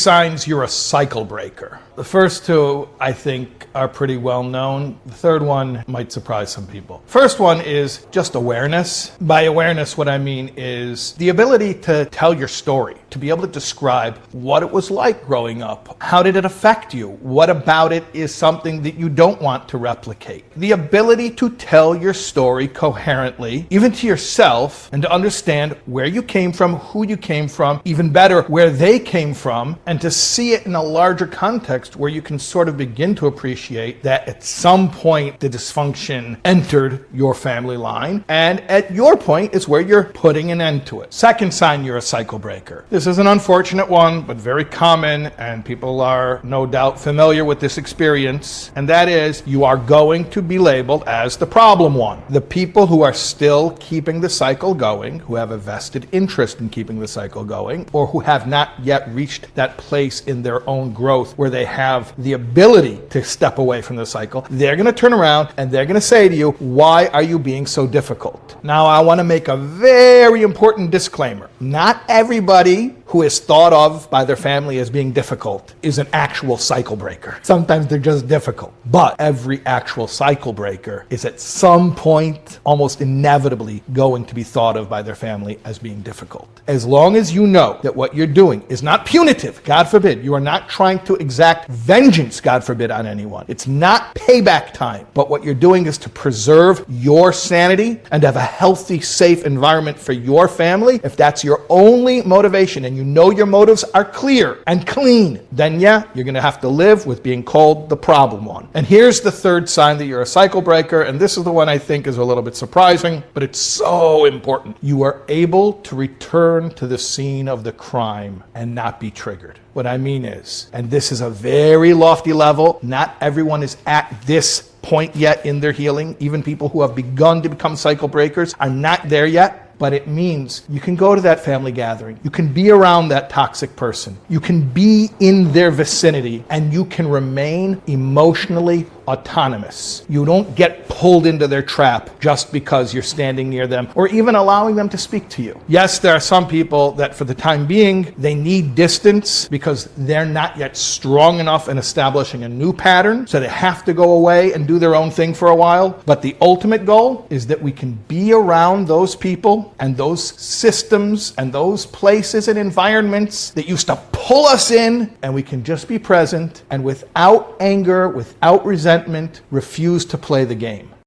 Signs you're a cycle breaker. The first two, I think, are pretty well known. The third one might surprise some people. First one is just awareness. By awareness, what I mean is the ability to tell your story, to be able to describe what it was like growing up. How did it affect you? What about it is something that you don't want to replicate? The ability to tell your story coherently, even to yourself, and to understand where you came from, who you came from, even better, where they came from, and to see it in a larger context where you can sort of begin to appreciate that at some point the dysfunction entered your family line, and at your point is where you're putting an end to it. Second sign you're a cycle breaker. This is an unfortunate one, but very common, and people are no doubt familiar with this experience, and that is you are going to be labeled as the problem one. The people who are still keeping the cycle going, who have a vested interest in keeping the cycle going, or who have not yet reached that place in their own growth where they have the ability to step away from the cycle, they're going to turn around and they're going to say to you, why are you being so difficult? Now, I want to make a very important disclaimer. Not everybody who is thought of by their family as being difficult is an actual cycle breaker. Sometimes they're just difficult. But every actual cycle breaker is at some point almost inevitably going to be thought of by their family as being difficult. As long as you know that what you're doing is not punitive, God forbid, you are not trying to exact vengeance, God forbid, on anyone. It's not payback time, but what you're doing is to preserve your sanity and have a healthy, safe environment for your family. If that's your only motivation and you know your motives are clear and clean, then yeah, you're going to have to live with being called the problem one. And here's the third sign that you're a cycle breaker, and this is the one I think is a little bit surprising, but it's so important. You are able to return to the scene of the crime and not be triggered. What I mean is, and this is a very lofty level, not everyone is at this point yet in their healing. Even people who have begun to become cycle breakers are not there yet. But it means you can go to that family gathering. You can be around that toxic person. You can be in their vicinity, and you can remain emotionally autonomous. You don't get pulled into their trap just because you're standing near them or even allowing them to speak to you. Yes, there are some people that for the time being, they need distance because they're not yet strong enough in establishing a new pattern, so they have to go away and do their own thing for a while. But the ultimate goal is that we can be around those people and those systems and those places and environments that used to pull us in, and we can just be present and without anger, without resentment, refuse to play the game.